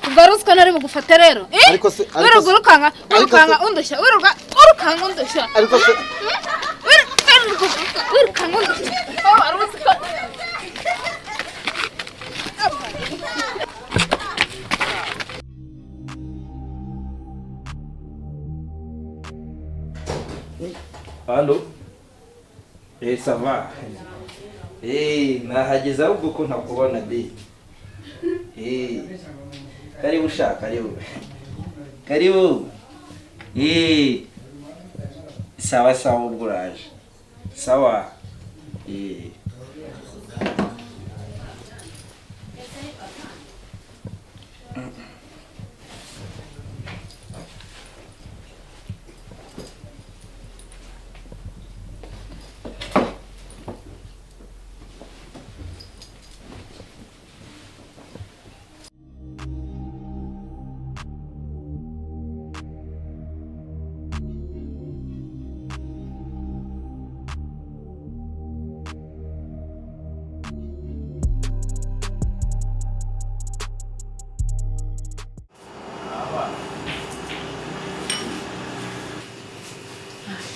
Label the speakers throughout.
Speaker 1: ugaruzwa nari mugufata rero
Speaker 2: ariko se
Speaker 1: urukanga undushya urukanga undushya
Speaker 2: ariko se
Speaker 1: urukanga undushya aruzwa
Speaker 3: Allô? Ça va? Nahageze ahubwo ko ntakubona de. Karibu sha, karibu. Sawa sawa ubwo uraje. Sawa.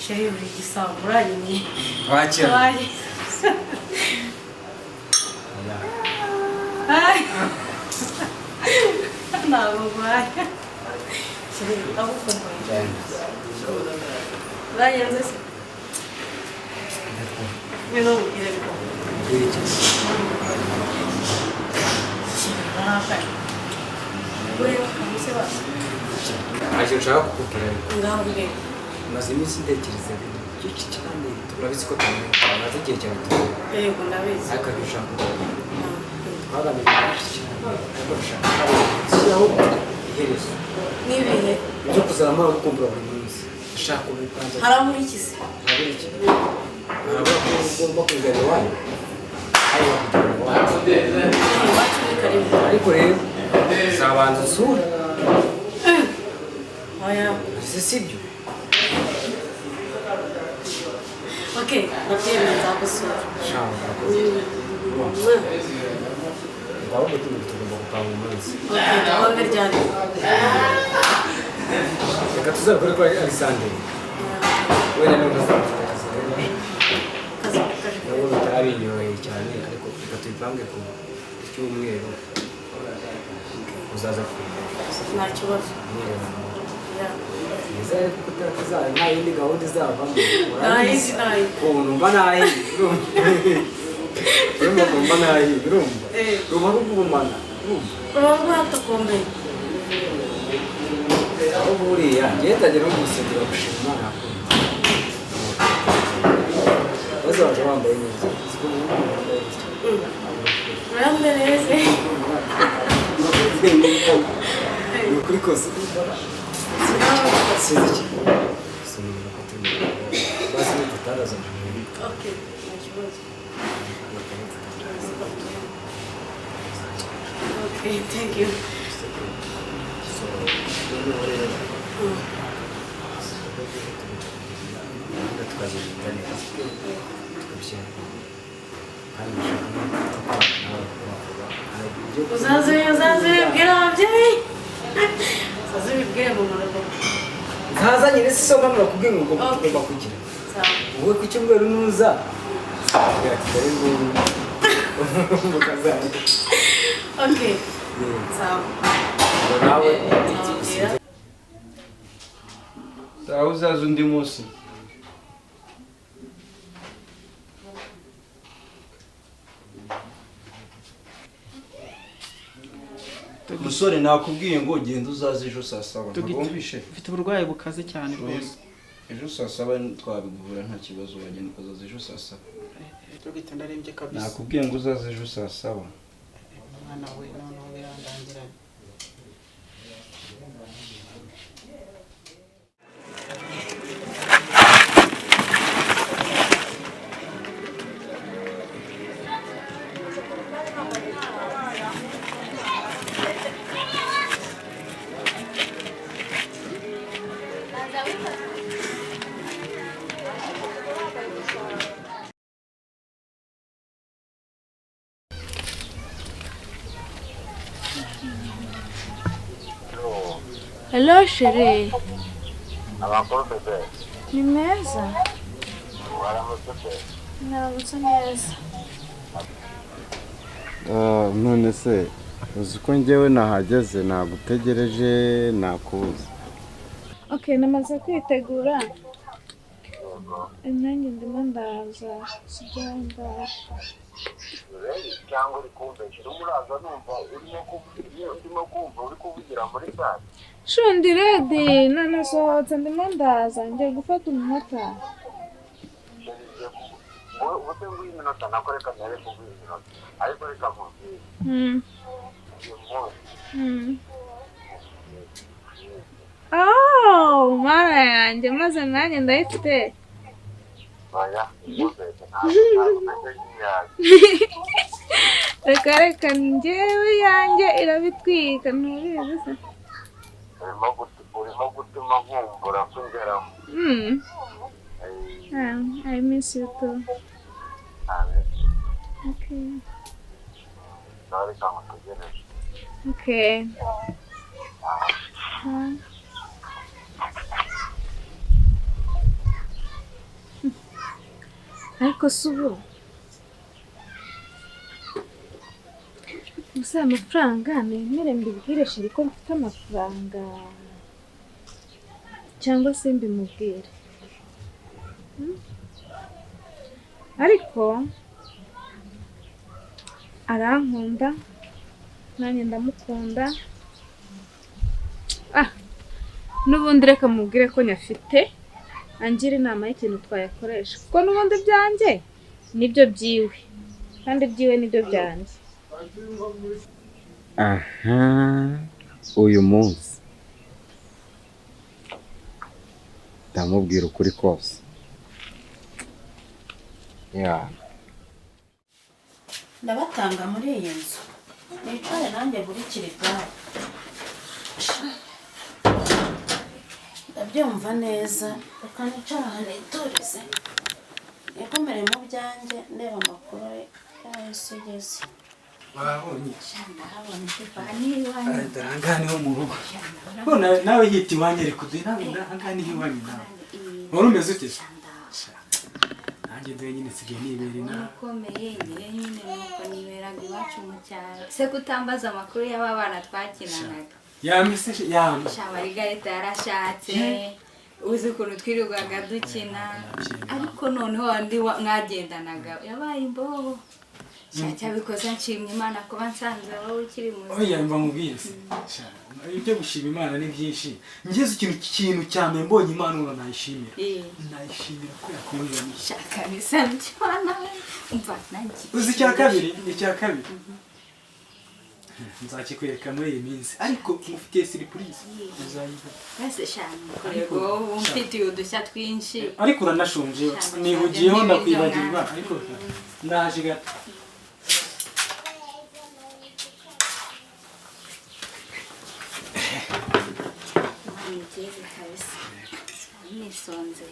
Speaker 4: Chérie, uri gisabura nyine.
Speaker 3: Wakira.
Speaker 4: Ai. Ntabwo ngwaya. Chérie, ndagukumbuye. Urayenze se? Ngwino ubwire ko.
Speaker 5: Aje ushaka kukubwira
Speaker 4: Ngaho mbwira.
Speaker 5: maze iminsi ntekereza byinshi cyane turabizi ko tumaze igihe cyane
Speaker 4: Yego ndabizi.
Speaker 5: ariko dushaka twaganiriye byinshi cyane ariko dushaka shyiraho iherezo
Speaker 4: Nibihe?
Speaker 5: ibyo kuzamura gukumbura buri munsi dushaka ubipanza
Speaker 4: Harabura iki se?
Speaker 5: ntabwo iki ntabwo ugomba kugana iwanyu ari wakugana iwanyu
Speaker 4: Iwacu ni karibu.
Speaker 5: ariko rero uzabanza usura
Speaker 4: Oya.
Speaker 5: ese sibyo
Speaker 4: Okay, nabyemera nzagusura.
Speaker 5: shaka ahubwo tugomba gupanga umunsi
Speaker 4: Okay, tugomba ryari.
Speaker 5: reka tuzakore kuri Alexander wenda niba uzafata akazi rero nubwo bitarabinyoheye cyane ariko reka tubipange ku cyumweru uzaza kureba
Speaker 4: Nta kibazo.
Speaker 5: nizere ko utazaba nta yindi gahunda izavamo
Speaker 4: Nayizi nayi.
Speaker 5: ukuntu mba nayizi urumva ko mba nayizi urumva urumva ko kugumana
Speaker 4: Urumva hatakomeye.
Speaker 5: aho buriya ngendagera no gusenga gushima Imana bazaje bambaye neza
Speaker 4: Urambe neza.
Speaker 5: ni ukuri kose sinzi sinumva ko turi basi tutaraza
Speaker 4: Okay, nta kibazo. Okay, thank you. Uzaze bibwira ababyeyi. Uzaze bibwire mu rugo.
Speaker 5: ntaza nyine si so mpamvu nakubwiye ngo ugomba kugira wowe ku cyumweru nuza gatari nguru mukazana
Speaker 4: Okay. Sawa.
Speaker 5: nawe
Speaker 3: Sawa uzaza undi munsi. Musore nakubwiye ngo genda uzaze ejo saa saba. Ntugumvishe.
Speaker 6: Mfite uburwayi bukaze cyane rwose.
Speaker 3: Ejo saa saba twabiguvura nta kibazo wagenda ukazaza ejo saa saba.
Speaker 6: Tugita ndarembye kabisa.
Speaker 3: Nakubwiye ngo uzaze ejo saa saba.
Speaker 6: Mwana we noneho birandangiranye.
Speaker 1: Hello chérie.
Speaker 2: Amakuru bebe.
Speaker 1: Ni meza.
Speaker 2: Waramutse pe.
Speaker 1: Naramutse neza.
Speaker 7: None se uzi ko njyewe nahageze nagutegereje nakubuze.
Speaker 1: Okay, namaze kwitegura. Nanjye ndimo ndaza. Sijyamba.
Speaker 2: Cyangwa uri kumvira umuraza numva urimo kumva uri kuvugira muri sare.
Speaker 1: Shundi ready. Nanasohotse ndimo ndaza. Ngiye gufata umunota.
Speaker 2: Ubute nguyu iminota nako reka ntere kuguha iminota. Ariko reka nkubwire.
Speaker 1: Oh, mara yanjye maze nanjye ndayifite.
Speaker 2: Oya, ubete ntabwo meze nk'iyanjye.
Speaker 1: Reka njyewe yanjye irabitwika ntubizi se.
Speaker 2: Urimo gutuma nkumbura kwinjiramo.
Speaker 1: I miss you too. Okay.
Speaker 2: Sorry, kamutegereje.
Speaker 1: Okay. Ariko subu. Musa amafaranga nemere mbibwire shiri ko mfite amafaranga. Cyangwa se mbimubwire. Ariko arankunda nanjye ndamukunda. N'ubundi reka mubwire ko nyafite angira inama y'ikintu twayakoresha kuko n'ubundi byanjye nibyo byiwe kandi byiwe nibyo byanjye.
Speaker 7: Uyu munsi ndamubwira ukuri kose.
Speaker 4: Ndabatanga muri iyi nzu. Nicare nanjye burikira ibwabo. Ndabyumva neza. Reka nicara ahantu iturize. Nikomere mu byanjye ndeba amakuru y'ahise ugeze.
Speaker 5: Wabonye?
Speaker 4: Ndahabona Stefani iwanyu.
Speaker 5: Aha niho mu rugo. Nawe hita iwanyu ariko aha niho iwanyu nawe. Wari umeze ute? Nanjye dore nyine nsigaye nibera inaha.
Speaker 8: Ukomeye ngiye nyine nuko niberaga iwacu mu cyaro. Se kutambaza amakuru y'aba bana twakinanaga.
Speaker 5: Yameseshe yamu.
Speaker 8: Margarita yarashatse. Uzi ukuntu twirirwaga dukina. Ariko noneho andi mwagendanaga yabaye imbobo. Cyabikoze nshimye Imana kuba nsanze wowe ukiri muzima.
Speaker 5: Oya mba mubwire se. Ibyo gushima Imana ni byinshi. Ngeze ikintu cyane mbonye Imana uranayishimira. Nayishimira ko yakunze ni.
Speaker 8: Shaka bisanzwe Imana. Umva nanjye.
Speaker 5: Uzi icya kabiri. Nzakikwereka muri iyi minsi ariko mufitiye surprise. Uzayiba.
Speaker 8: Ese shani kurego umfitiye udushya twinshi.
Speaker 5: Ariko uranashonje nihugiyeho ndakwibagirwa ariko ndaje gato.
Speaker 8: Nigeze kabisa. Nisonze.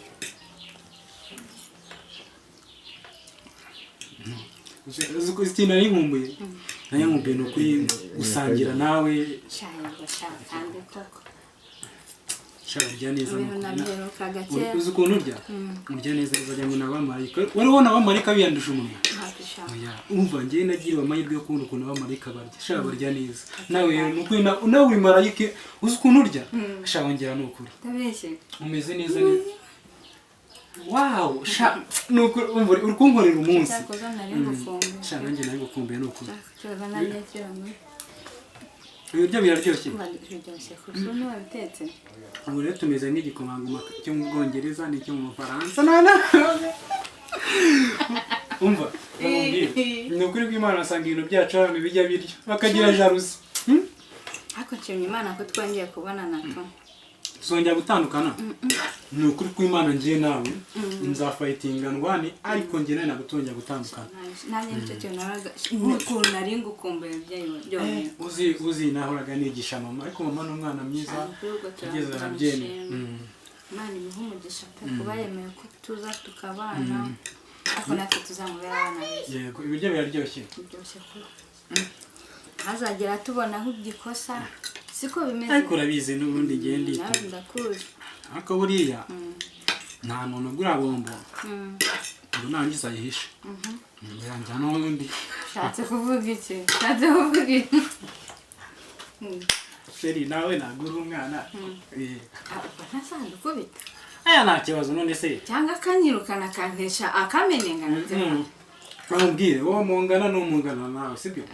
Speaker 5: Uzi nari nkumbuye. Nari nkumbuye no gusangira nawe.
Speaker 8: Cyane gusa kandi koko.
Speaker 5: Urya neza.
Speaker 8: Uzi
Speaker 5: uzi ukuntu urya? Urya neza uzajya ngo n'abamarayika. Wari ubona abamarayika biyandusha umunwa? Umva njye nagiriwe amahirwe yo kubona ukuntu abamarayika barya. Shaka barya neza. Nawe nawe uri marayika uzi ukuntu urya? Shaka wongera n'ukuri.
Speaker 8: Tabeshye.
Speaker 5: Umeze neza neza. Wow, nuko uri kunkorera umunsi. Shaka nanjye nari gukumbuye n'ukuri.
Speaker 8: Cyoza nanjye cyane.
Speaker 5: Ibiryo biraryoshye.
Speaker 8: Biraryoshye kuko niba bitetse.
Speaker 5: Ubu rero tumeze nk'igikomangoma cyo mu Bwongereza n'icyo mu Faransa. Nana. Umva, ni ukuri kw'Imana asanga ibintu byacu hano bijya biryo. Bakagira jalousie.
Speaker 8: Ariko nshimye Imana ko twongeye kubonana ko.
Speaker 5: Tuzongera gutandukana. Ni ukuri kw'Imana ngiye nawe. Nzafightinga ndwane ariko ngiye nawe nagutongera gutandukana.
Speaker 8: Nanjye nicyo cyo naraga ukuntu nari ngukumbuye byonyine.
Speaker 5: Uzi nahoraga nigisha mama ariko mama ni umwana mwiza. Tugeze arabyene.
Speaker 8: Imana imuhe umugisha kuba yemeye ko tuza tukabana. Ariko natwe tuzamubera abana beza.
Speaker 5: Yego ibiryo biraryoshye.
Speaker 8: Biryoshye ko. hazagera tubonaho igikosa siko bimeze
Speaker 5: ariko urabizi n'ubundi ngende
Speaker 8: nawe ndakuzi
Speaker 5: ariko buriya nta muntu ugura bombo ngo nangiza yihishe yanja n'ubundi
Speaker 8: shatse kuvuga iki
Speaker 5: Sheri nawe nagura umwana
Speaker 8: ntasanduku bita
Speaker 5: aya nta kibazo none se
Speaker 8: cyangwa akanyirukana akantesha akamenengana
Speaker 5: bambwire wowe mungana n'umungana nawe sibyo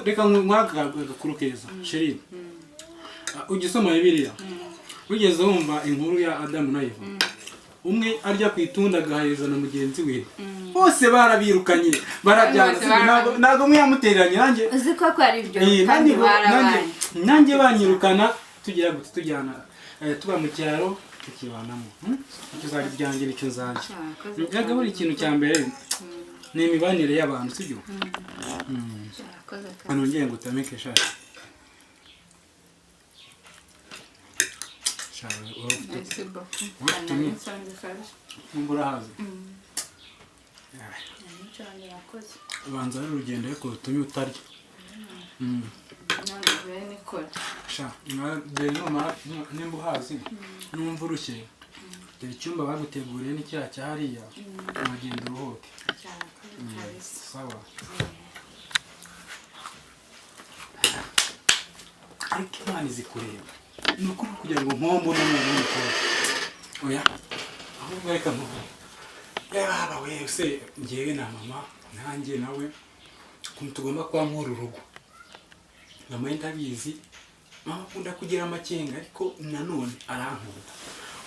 Speaker 5: reka mwagakuru keza Sheri ugisoma Bibiliya ugeze wumva inkuru ya Adamu na Eva umwe arya kwitunda agaheza na mugenzi we bose barabirukanye barabyanze ntago mwiyamutereranye nanjye
Speaker 8: uzi ko ari byo kandi barabanye
Speaker 5: nanjye banyirukana tugira gute tujyana tuba mu cyaro tukibanamo tuzari byanjye nicyo nzanje yaga buri ikintu cya mbere ni imibanire y'abantu sibyo hano ngiye ngo utameke shaka shawe
Speaker 8: merci
Speaker 5: mbura hazi
Speaker 8: cyane yakoze
Speaker 5: banza ari urugendo ariko rutumye utarya
Speaker 8: none bene nikora
Speaker 5: sha nimba uhazi numva urushye dore icyumba baguteguriye ni cya cyahariya uragenda uruhuke sawa ariko Imana izi kureba ni ukuri kugira ngo mpombo n'umuntu w'umukobwa oya ahubwo reka muvuge yaba wese ngewe na mama nanjye nawe ukuntu tugomba kuba nk'uru rugo mama ndabizi mama akunda kugira amakenga ariko nanone arankunda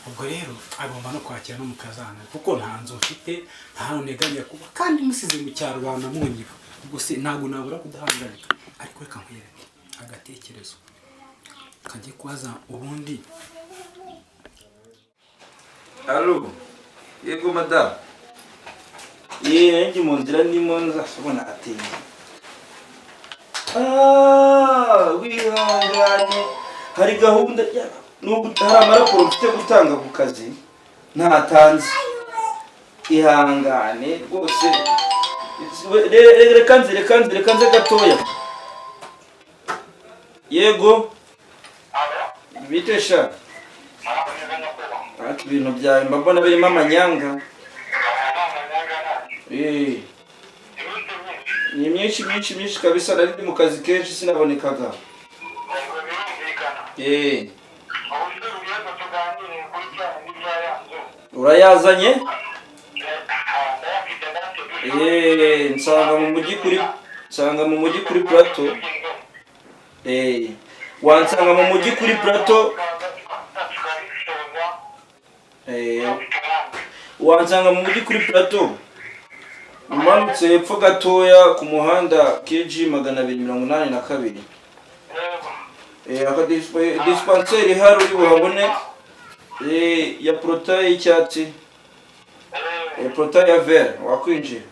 Speaker 5: ubwo rero agomba no kwakira no mukazana kuko nta nzu mfite nta nteganya kuba kandi musize mu cyaro banamunyiba ubwo se ntabwo nabura kudahangarika ariko reka nkwereke agatekerezo kajye kwaza ubundi.
Speaker 3: Alo, yego madamu. Ndi mu nzira ndimo nzasubona ateye. Wihangane. Hari gahunda nubwo hari amaraporo mfite gutanga ku kazi ntatanze. Ihangane rwose. Reka nze gatoya. Yego. Bitesha. Ati ibintu byawe mbona birimo amanyanga. Ni myinshi kabisa nari mu kazi kenshi sinabonekaga. Urayazanye? Nsanga mu mujyi kuri plateau. Wansanga mu mujyi kuri plateau. Wansanga mu mujyi kuri plateau. Umanutse hepfo gatoya ku muhanda KG 282. Aka dispensaire hari uri buhabone ya prota y'icyatsi. Prota ya vert wakwinjira.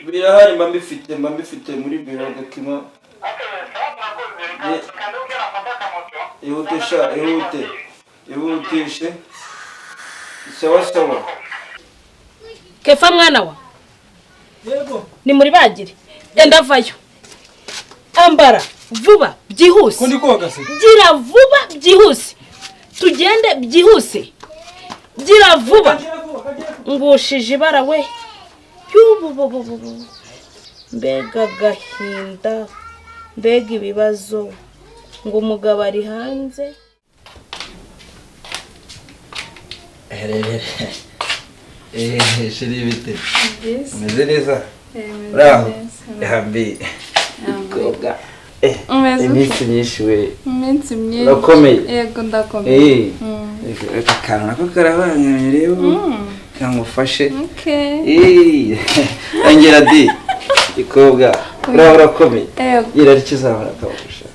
Speaker 3: Birahari mba mbifite muri biro gakima. Ihutishe. Sawa.
Speaker 9: Kefa mwana wa.
Speaker 5: Yego.
Speaker 9: Ni muri bagire. Enda vayo. Ambara vuba byihuse.
Speaker 5: Ko ndi koga se.
Speaker 9: Gira vuba byihuse. Tugende byihuse. Gira vuba. Ngushije ibara we. Yububububu. Mbega gahinda. Mbega ibibazo. Ngo umugabo ari hanze.
Speaker 3: Shiri bite. Meze neza. Bravo. Hambi. Koga. Iminsi myinshi we.
Speaker 1: Iminsi myinshi.
Speaker 3: Urakomeye.
Speaker 1: Yego ndakomeye.
Speaker 3: Akana nako karabanye rero. Kamufashe.
Speaker 1: Okay.
Speaker 3: Angela di. Ikoga. Urakomeye.
Speaker 1: Yego.
Speaker 3: Yira rikizabara kabusha.